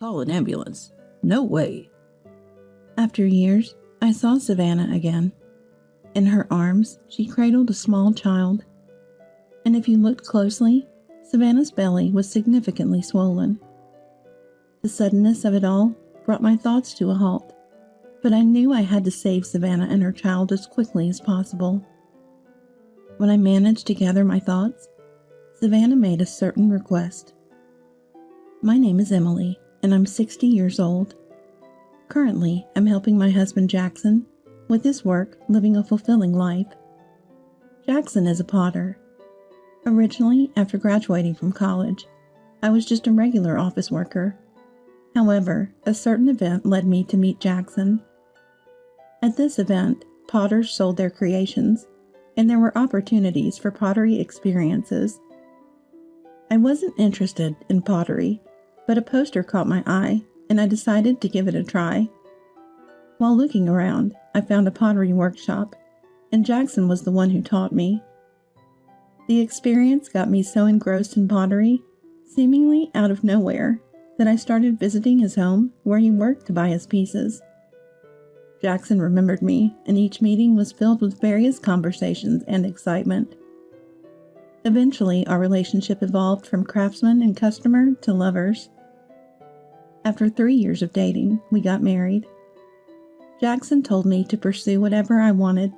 Call an ambulance. No way. After years, I saw Savannah again. In her arms, she cradled a small child. And if you looked closely, Savannah's belly was significantly swollen. The suddenness of it all brought my thoughts to a halt, but I knew I had to save Savannah and her child as quickly as possible. When I managed to gather my thoughts, Savannah made a certain request. My name is Emily, and I'm 60 years old. Currently, I'm helping my husband Jackson with his work living a fulfilling life. Jackson is a potter. Originally, after graduating from college, I was just a regular office worker. However, a certain event led me to meet Jackson. At this event, potters sold their creations, and there were opportunities for pottery experiences. I wasn't interested in pottery, but a poster caught my eye, and I decided to give it a try. While looking around, I found a pottery workshop, and Jackson was the one who taught me. The experience got me so engrossed in pottery, seemingly out of nowhere, that I started visiting his home where he worked to buy his pieces. Jackson remembered me, and each meeting was filled with various conversations and excitement. Eventually, our relationship evolved from craftsman and customer to lovers. After 3 years of dating, we got married. Jackson told me to pursue whatever I wanted,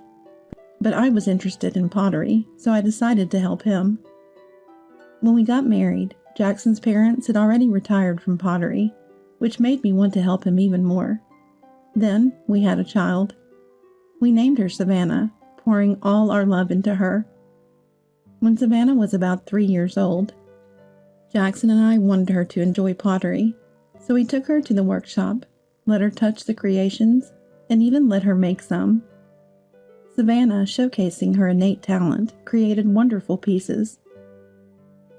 but I was interested in pottery, so I decided to help him. When we got married, Jackson's parents had already retired from pottery, which made me want to help him even more. Then we had a child. We named her Savannah, pouring all our love into her. When Savannah was about 3 years old, Jackson and I wanted her to enjoy pottery, so we took her to the workshop, let her touch the creations, and even let her make some. Savannah, showcasing her innate talent, created wonderful pieces.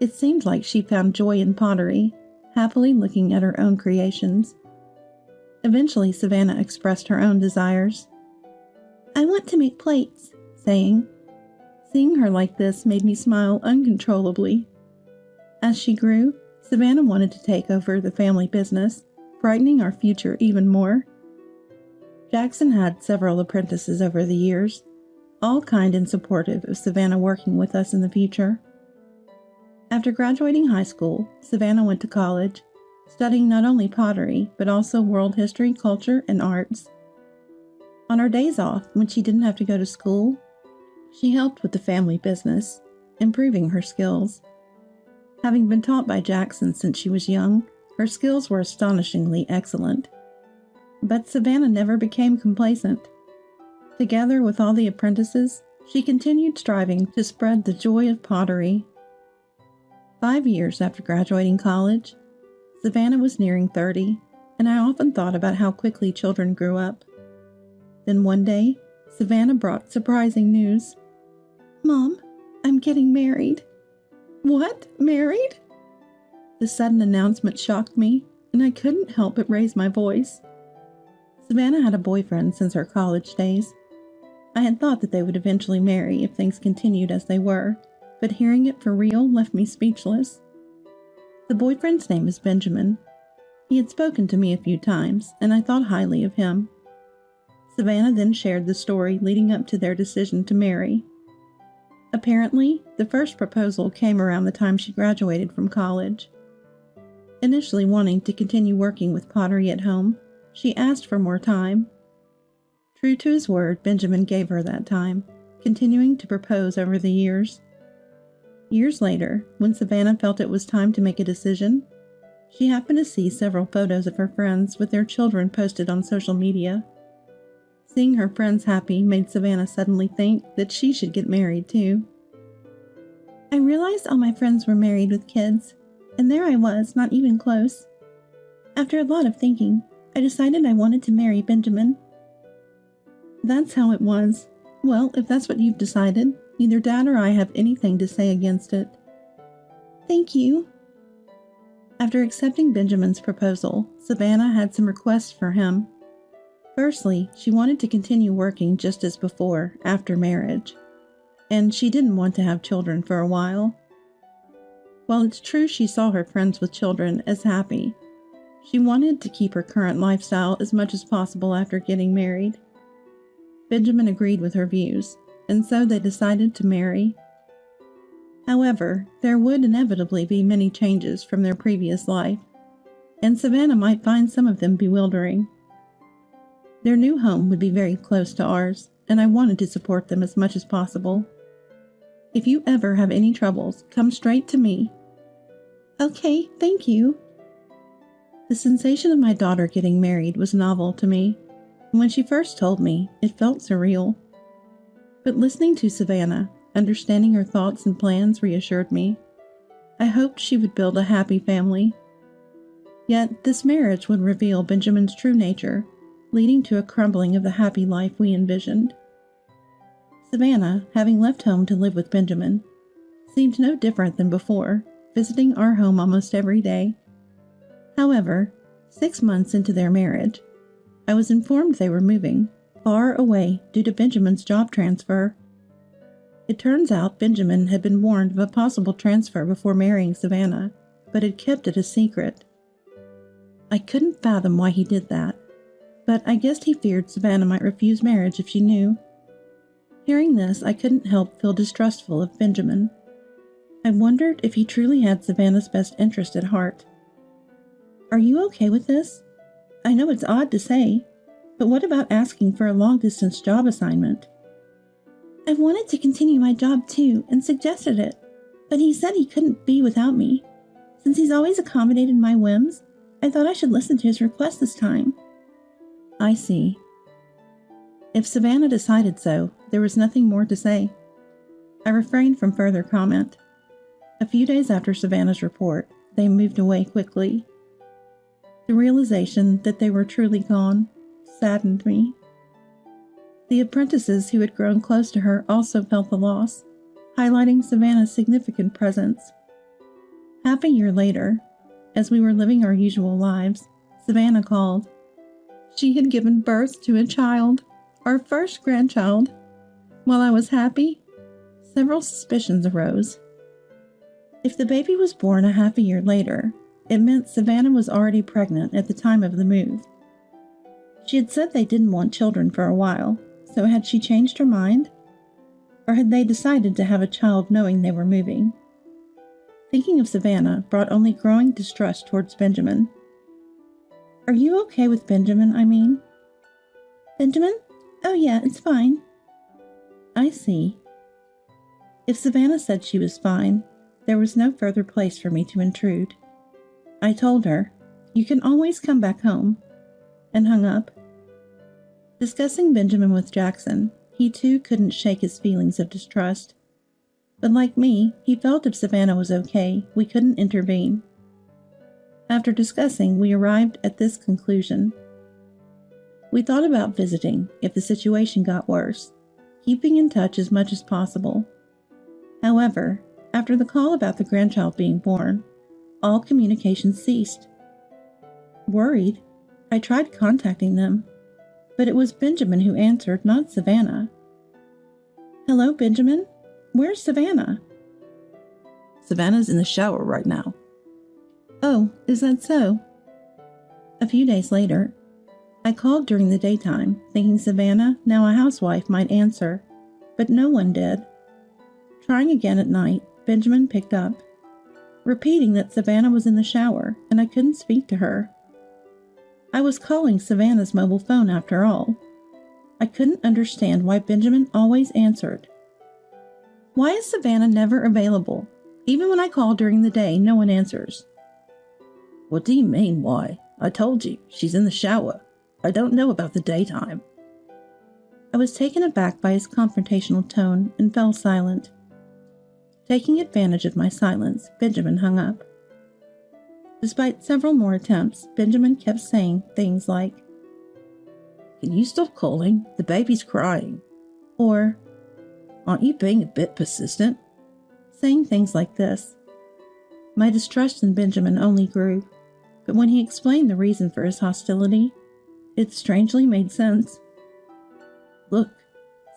It seemed like she found joy in pottery, happily looking at her own creations. Eventually, Savannah expressed her own desires. "I want to make plates," saying. Seeing her like this made me smile uncontrollably. As she grew, Savannah wanted to take over the family business, brightening our future even more. Jackson had several apprentices over the years, all kind and supportive of Savannah working with us in the future. After graduating high school, Savannah went to college, studying not only pottery, but also world history, culture, and arts. On her days off, when she didn't have to go to school, she helped with the family business, improving her skills. Having been taught by Jackson since she was young, her skills were astonishingly excellent. But Savannah never became complacent. Together with all the apprentices, she continued striving to spread the joy of pottery. 5 years after graduating college, Savannah was nearing 30, and I often thought about how quickly children grew up. Then one day, Savannah brought surprising news. "Mom, I'm getting married." "What? Married?" The sudden announcement shocked me, and I couldn't help but raise my voice. Savannah had a boyfriend since her college days. I had thought that they would eventually marry if things continued as they were, but hearing it for real left me speechless. The boyfriend's name is Benjamin. He had spoken to me a few times, and I thought highly of him. Savannah then shared the story leading up to their decision to marry. Apparently, the first proposal came around the time she graduated from college. Initially wanting to continue working with pottery at home, she asked for more time. True to his word, Benjamin gave her that time, continuing to propose over the years. Years later, when Savannah felt it was time to make a decision, she happened to see several photos of her friends with their children posted on social media. Seeing her friends happy made Savannah suddenly think that she should get married too. "I realized all my friends were married with kids, and there I was, not even close. After a lot of thinking, I decided I wanted to marry Benjamin." "That's how it was. Well, if that's what you've decided, neither Dad or I have anything to say against it." "Thank you." After accepting Benjamin's proposal, Savannah had some requests for him. Firstly, she wanted to continue working just as before, after marriage, and she didn't want to have children for a while. While it's true she saw her friends with children as happy, She wanted to keep her current lifestyle as much as possible after getting married. Benjamin agreed with her views, and so they decided to marry. However, there would inevitably be many changes from their previous life, and Savannah might find some of them bewildering. Their new home would be very close to ours, and I wanted to support them as much as possible. If you ever have any troubles, come straight to me. Okay, thank you. The sensation of my daughter getting married was novel to me, and when she first told me, it felt surreal. But listening to Savannah, understanding her thoughts and plans reassured me. I hoped she would build a happy family. Yet this marriage would reveal Benjamin's true nature, leading to a crumbling of the happy life we envisioned. Savannah, having left home to live with Benjamin, seemed no different than before, visiting our home almost every day. However, 6 months into their marriage, I was informed they were moving far away due to Benjamin's job transfer. It turns out Benjamin had been warned of a possible transfer before marrying Savannah, but had kept it a secret. I couldn't fathom why he did that, but I guessed he feared Savannah might refuse marriage if she knew. Hearing this, I couldn't help feel distrustful of Benjamin. I wondered if he truly had Savannah's best interest at heart. Are you okay with this? I know it's odd to say, but what about asking for a long-distance job assignment? I wanted to continue my job too and suggested it, but he said he couldn't be without me. Since he's always accommodated my whims, I thought I should listen to his request this time. I see. If Savannah decided so, there was nothing more to say. I refrained from further comment. A few days after Savannah's report, they moved away quickly. The realization that they were truly gone saddened me. The apprentices who had grown close to her also felt the loss, highlighting Savannah's significant presence. Half a year later, as we were living our usual lives, Savannah called. She had given birth to a child, our first grandchild. While I was happy, several suspicions arose. If the baby was born a half a year later, it meant Savannah was already pregnant at the time of the move. She had said they didn't want children for a while, so had she changed her mind? Or had they decided to have a child knowing they were moving? Thinking of Savannah brought only growing distrust towards Benjamin. Are you okay with Benjamin, I mean? Benjamin? Oh yeah, it's fine. I see. If Savannah said she was fine, there was no further place for me to intrude. I told her, "You can always come back home," and hung up. Discussing Benjamin with Jackson, he too couldn't shake his feelings of distrust. But like me, he felt if Savannah was okay, we couldn't intervene. After discussing, we arrived at this conclusion. We thought about visiting if the situation got worse, keeping in touch as much as possible. However, after the call about the grandchild being born, all communication ceased. Worried, I tried contacting them, but it was Benjamin who answered, not Savannah. Hello, Benjamin? Where's Savannah? Savannah's in the shower right now. Oh, is that so? A few days later, I called during the daytime, thinking Savannah, now a housewife, might answer, but no one did. Trying again at night, Benjamin picked up, repeating that Savannah was in the shower and I couldn't speak to her. I was calling Savannah's mobile phone after all. I couldn't understand why Benjamin always answered. Why is Savannah never available? Even when I call during the day, no one answers. What do you mean, why? I told you, she's in the shower. I don't know about the daytime. I was taken aback by his confrontational tone and fell silent. Taking advantage of my silence, Benjamin hung up. Despite several more attempts, Benjamin kept saying things like, Can you stop calling? The baby's crying. Or, Aren't you being a bit persistent? Saying things like this. My distrust in Benjamin only grew, but when he explained the reason for his hostility, it strangely made sense. Look,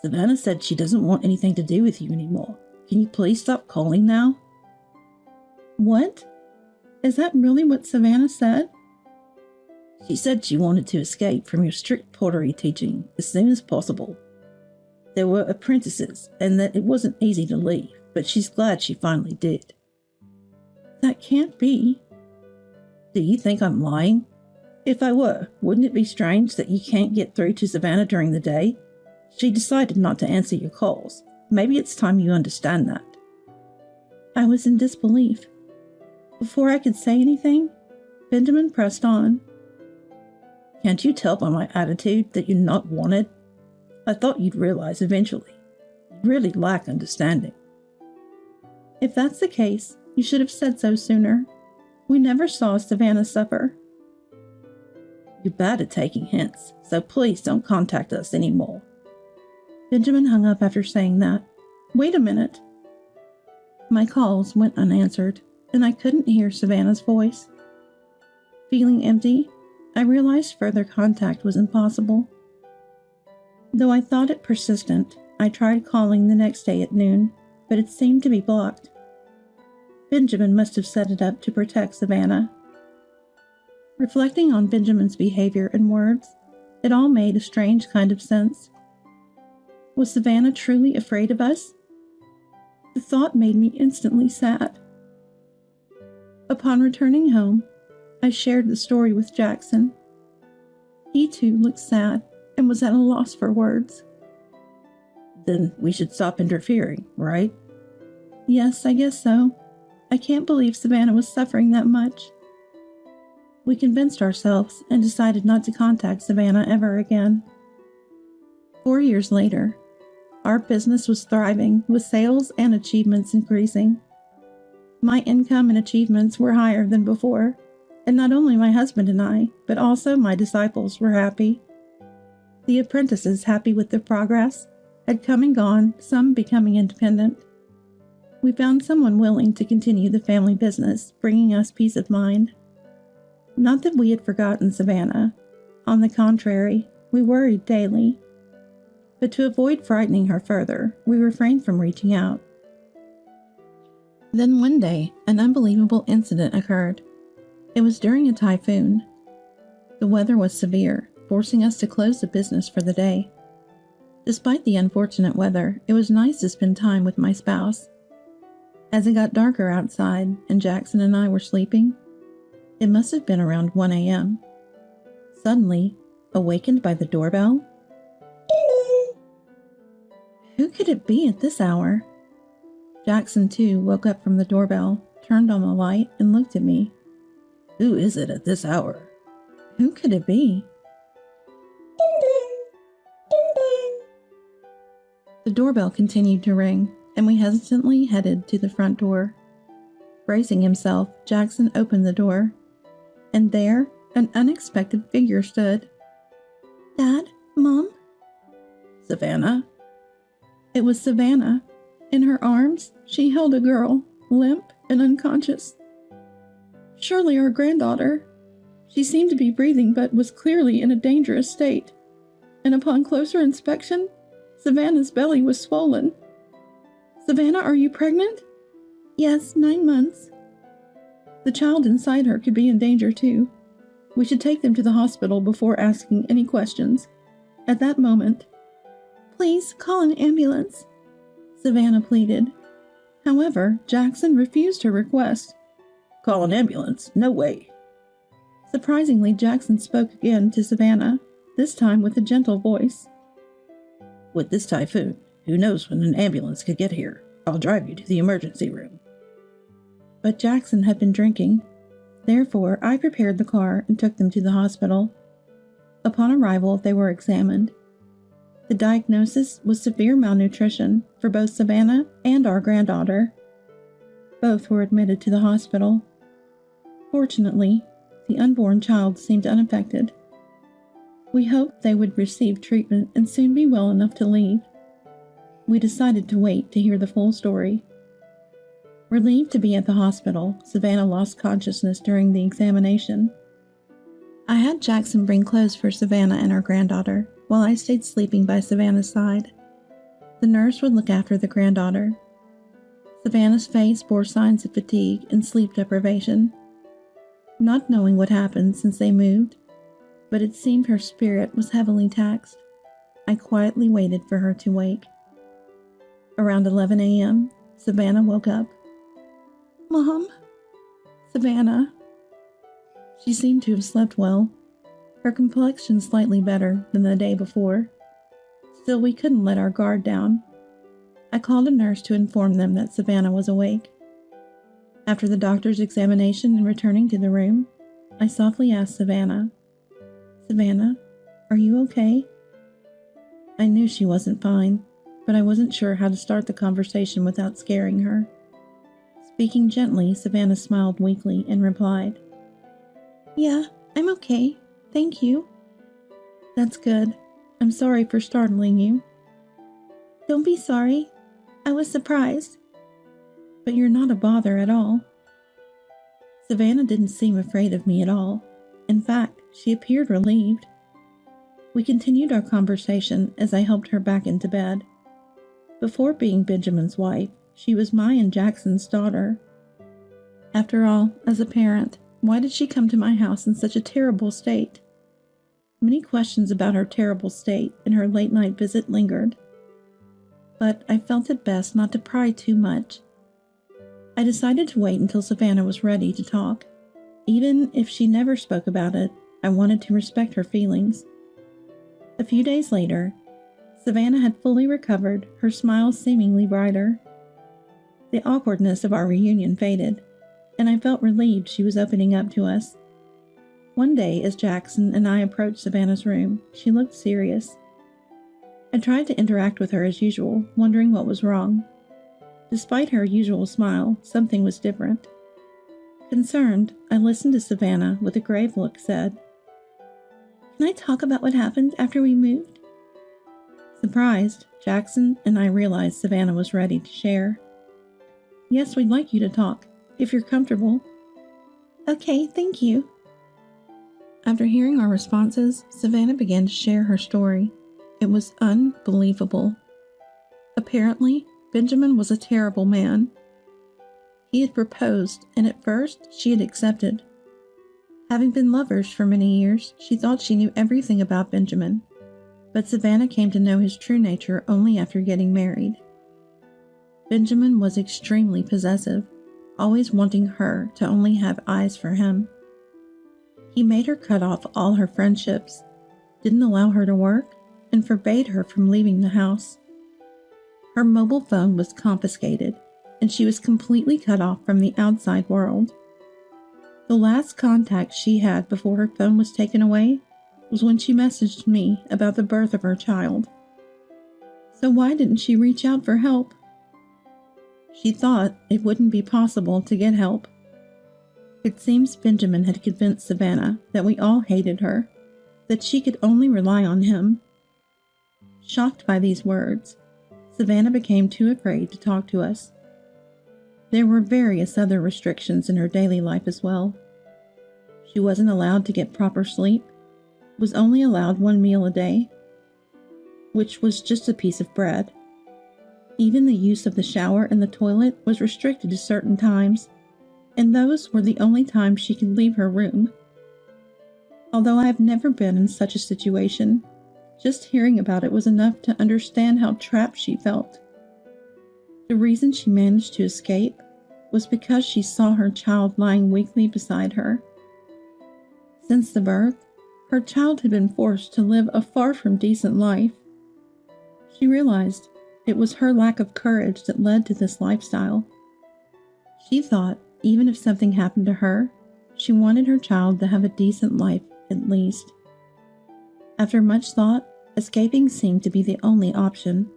Savannah said she doesn't want anything to do with you anymore. Can you please stop calling now? What? Is that really what Savannah said? She said she wanted to escape from your strict pottery teaching as soon as possible. There were apprentices, and that it wasn't easy to leave, but she's glad she finally did. That can't be. Do you think I'm lying? If I were, wouldn't it be strange that you can't get through to Savannah during the day? She decided not to answer your calls. Maybe it's time you understand that. I was in disbelief. Before I could say anything, Benjamin pressed on. Can't you tell by my attitude that you're not wanted? I thought you'd realize eventually. You really lack understanding. If that's the case, you should have said so sooner. We never saw Savannah suffer. You're bad at taking hints, so please don't contact us anymore. Benjamin hung up after saying that. Wait a minute. My calls went unanswered, and I couldn't hear Savannah's voice. Feeling empty, I realized further contact was impossible. Though I thought it persistent, I tried calling the next day at noon, but it seemed to be blocked. Benjamin must have set it up to protect Savannah. Reflecting on Benjamin's behavior and words, it all made a strange kind of sense. Was Savannah truly afraid of us? The thought made me instantly sad. Upon returning home, I shared the story with Jackson. He too looked sad and was at a loss for words. Then we should stop interfering, right? Yes, I guess so. I can't believe Savannah was suffering that much. We convinced ourselves and decided not to contact Savannah ever again. 4 years later, our business was thriving with sales and achievements increasing. My income and achievements were higher than before, and not only my husband and I, but also my disciples were happy. The apprentices, happy with their progress, had come and gone, some becoming independent. We found someone willing to continue the family business, bringing us peace of mind. Not that we had forgotten Savannah. On the contrary, we worried daily. But to avoid frightening her further, we refrained from reaching out. Then one day, an unbelievable incident occurred. It was during a typhoon. The weather was severe, forcing us to close the business for the day. Despite the unfortunate weather, it was nice to spend time with my spouse. As it got darker outside and Jackson and I were sleeping, it must have been around 1 a.m. Suddenly, awakened by the doorbell, who could it be at this hour? Jackson, too, woke up from the doorbell, turned on the light, and looked at me. Who is it at this hour? Who could it be? Ding ding! Ding ding! The doorbell continued to ring, and we hesitantly headed to the front door. Bracing himself, Jackson opened the door, and there an unexpected figure stood. Dad? Mom? Savannah? It was Savannah. In her arms, she held a girl, limp and unconscious. Surely our granddaughter. She seemed to be breathing but was clearly in a dangerous state. And upon closer inspection, Savannah's belly was swollen. Savannah, are you pregnant? Yes, 9 months. The child inside her could be in danger too. We should take them to the hospital before asking any questions. At that moment, please call an ambulance, Savannah pleaded. However, Jackson refused her request. Call an ambulance? No way. Surprisingly, Jackson spoke again to Savannah, this time with a gentle voice. With this typhoon, who knows when an ambulance could get here? I'll drive you to the emergency room. But Jackson had been drinking. Therefore, I prepared the car and took them to the hospital. Upon arrival, they were examined. The diagnosis was severe malnutrition for both Savannah and our granddaughter. Both were admitted to the hospital. Fortunately, the unborn child seemed unaffected. We hoped they would receive treatment and soon be well enough to leave. We decided to wait to hear the full story. Relieved to be at the hospital, Savannah lost consciousness during the examination. I had Jackson bring clothes for Savannah and our granddaughter, while I stayed sleeping by Savannah's side. The nurse would look after the granddaughter. Savannah's face bore signs of fatigue and sleep deprivation. Not knowing what happened since they moved, but it seemed her spirit was heavily taxed. I quietly waited for her to wake. Around 11 a.m., Savannah woke up. "Mom?" "Savannah." She seemed to have slept well, her complexion slightly better than the day before. Still, we couldn't let our guard down. I called a nurse to inform them that Savannah was awake. After the doctor's examination and returning to the room, I softly asked Savannah, "Savannah, are you okay?" I knew she wasn't fine, but I wasn't sure how to start the conversation without scaring her. Speaking gently, Savannah smiled weakly and replied, "Yeah, I'm okay. Thank you." "That's good. I'm sorry for startling you." "Don't be sorry. I was surprised." "But you're not a bother at all." Savannah didn't seem afraid of me at all. In fact, she appeared relieved. We continued our conversation as I helped her back into bed. Before being Benjamin's wife, she was my and Jackson's daughter. After all, as a parent, why did she come to my house in such a terrible state? Many questions about her terrible state and her late-night visit lingered, but I felt it best not to pry too much. I decided to wait until Savannah was ready to talk. Even if she never spoke about it, I wanted to respect her feelings. A few days later, Savannah had fully recovered, her smile seemingly brighter. The awkwardness of our reunion faded, and I felt relieved she was opening up to us. One day, as Jackson and I approached Savannah's room, she looked serious. I tried to interact with her as usual, wondering what was wrong. Despite her usual smile, something was different. Concerned, I listened to Savannah with a grave look said, "Can I talk about what happened after we moved?" Surprised, Jackson and I realized Savannah was ready to share. "Yes, we'd like you to talk, if you're comfortable." "Okay, thank you." After hearing our responses, Savannah began to share her story. It was unbelievable. Apparently, Benjamin was a terrible man. He had proposed, and at first she had accepted. Having been lovers for many years, she thought she knew everything about Benjamin, but Savannah came to know his true nature only after getting married. Benjamin was extremely possessive, always wanting her to only have eyes for him. He made her cut off all her friendships, didn't allow her to work, and forbade her from leaving the house. Her mobile phone was confiscated, and she was completely cut off from the outside world. The last contact she had before her phone was taken away was when she messaged me about the birth of her child. So why didn't she reach out for help? She thought it wouldn't be possible to get help. It seems Benjamin had convinced Savannah that we all hated her, that she could only rely on him. Shocked by these words, Savannah became too afraid to talk to us. There were various other restrictions in her daily life as well. She wasn't allowed to get proper sleep, was only allowed 1 meal a day, which was just a piece of bread. Even the use of the shower and the toilet was restricted to certain times, and those were the only times she could leave her room. Although I have never been in such a situation, just hearing about it was enough to understand how trapped she felt. The reason she managed to escape was because she saw her child lying weakly beside her. Since the birth, her child had been forced to live a far from decent life. She realized it was her lack of courage that led to this lifestyle. She thought even if something happened to her, she wanted her child to have a decent life at least. After much thought, escaping seemed to be the only option.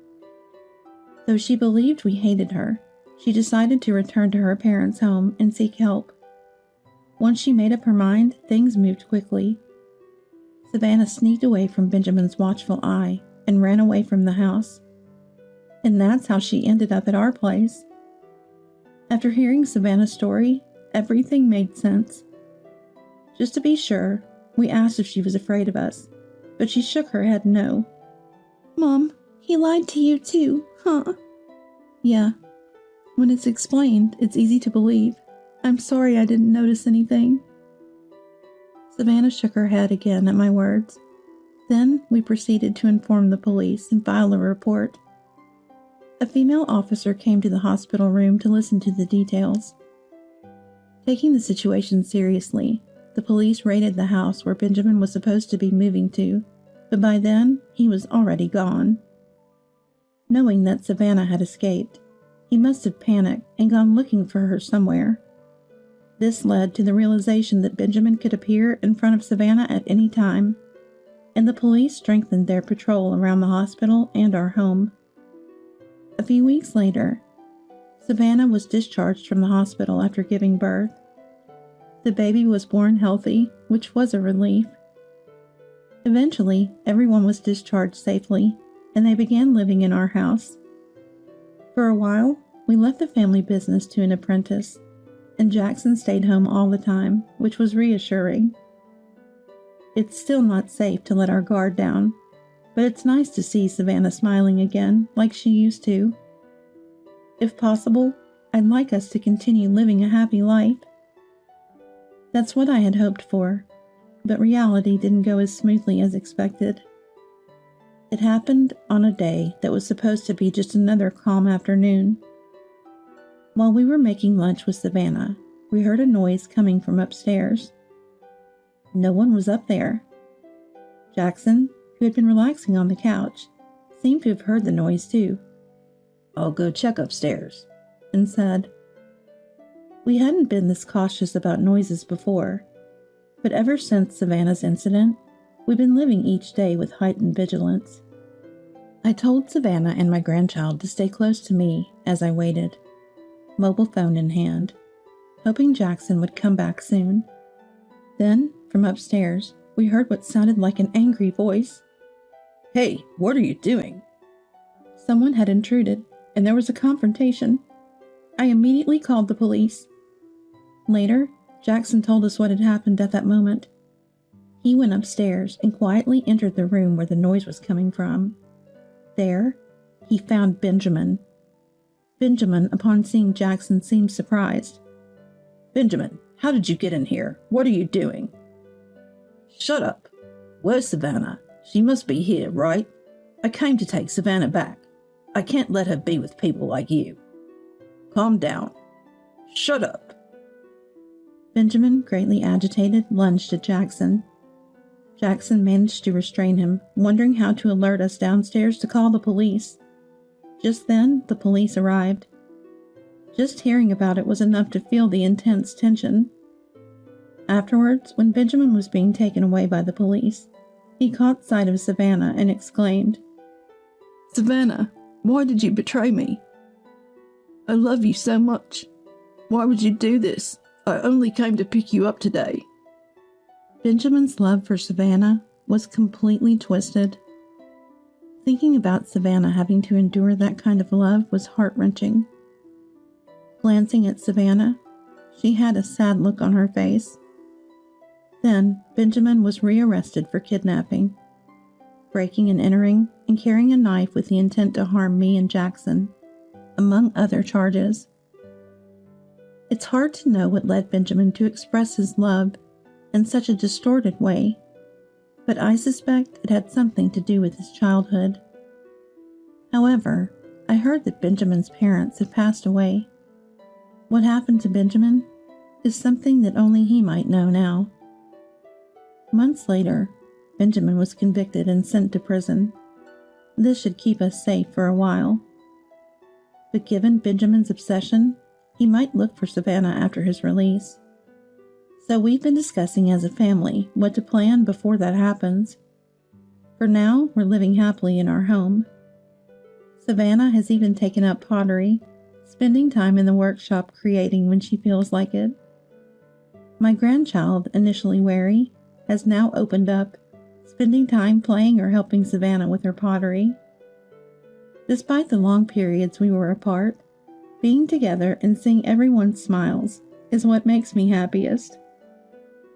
Though she believed we hated her, she decided to return to her parents' home and seek help. Once she made up her mind, things moved quickly. Savannah sneaked away from Benjamin's watchful eye and ran away from the house. And that's how she ended up at our place. After hearing Savannah's story, everything made sense. Just to be sure, we asked if she was afraid of us, but she shook her head no. "Mom, he lied to you too, huh?" "Yeah. When it's explained, it's easy to believe. I'm sorry I didn't notice anything." Savannah shook her head again at my words. Then we proceeded to inform the police and file a report. A female officer came to the hospital room to listen to the details. Taking the situation seriously, the police raided the house where Benjamin was supposed to be moving to, but by then he was already gone. Knowing that Savannah had escaped, he must have panicked and gone looking for her somewhere. This led to the realization that Benjamin could appear in front of Savannah at any time, and the police strengthened their patrol around the hospital and our home. A few weeks later, Savannah was discharged from the hospital after giving birth. The baby was born healthy, which was a relief. Eventually, everyone was discharged safely, and they began living in our house. For a while, we left the family business to an apprentice, and Jackson stayed home all the time, which was reassuring. It's still not safe to let our guard down, but it's nice to see Savannah smiling again like she used to. If possible, I'd like us to continue living a happy life. That's what I had hoped for, but reality didn't go as smoothly as expected. It happened on a day that was supposed to be just another calm afternoon. While we were making lunch with Savannah, we heard a noise coming from upstairs. No one was up there. Jackson, who had been relaxing on the couch, seemed to have heard the noise too. "I'll go check upstairs," and said. We hadn't been this cautious about noises before, but ever since Savannah's incident, we've been living each day with heightened vigilance. I told Savannah and my grandchild to stay close to me as I waited, mobile phone in hand, hoping Jackson would come back soon. Then, from upstairs, we heard what sounded like an angry voice. "Hey, what are you doing?" Someone had intruded, and there was a confrontation. I immediately called the police. Later, Jackson told us what had happened at that moment. He went upstairs and quietly entered the room where the noise was coming from. There, he found Benjamin. Benjamin, upon seeing Jackson, seemed surprised. "Benjamin, how did you get in here? What are you doing?" "Shut up. Where's Savannah? She must be here, right? I came to take Savannah back. I can't let her be with people like you." "Calm down. Shut up." Benjamin, greatly agitated, lunged at Jackson. Jackson managed to restrain him, wondering how to alert us downstairs to call the police. Just then, the police arrived. Just hearing about it was enough to feel the intense tension. Afterwards, when Benjamin was being taken away by the police, he caught sight of Savannah and exclaimed, "Savannah, why did you betray me? I love you so much. Why would you do this? I only came to pick you up today." Benjamin's love for Savannah was completely twisted. Thinking about Savannah having to endure that kind of love was heart-wrenching. Glancing at Savannah, she had a sad look on her face. Then Benjamin was rearrested for kidnapping, breaking and entering, and carrying a knife with the intent to harm me and Jackson, among other charges. It's hard to know what led Benjamin to express his love in such a distorted way, but I suspect it had something to do with his childhood. However, I heard that Benjamin's parents had passed away. What happened to Benjamin is something that only he might know now. Months later, Benjamin was convicted and sent to prison. This should keep us safe for a while. But given Benjamin's obsession, he might look for Savannah after his release. So we've been discussing as a family what to plan before that happens. For now, we're living happily in our home. Savannah has even taken up pottery, spending time in the workshop creating when she feels like it. My grandchild, initially wary, has now opened up, spending time playing or helping Savannah with her pottery. Despite the long periods we were apart, being together and seeing everyone's smiles is what makes me happiest.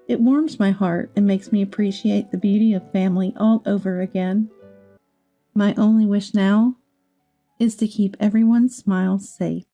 It warms my heart and makes me appreciate the beauty of family all over again. My only wish now is to keep everyone's smiles safe.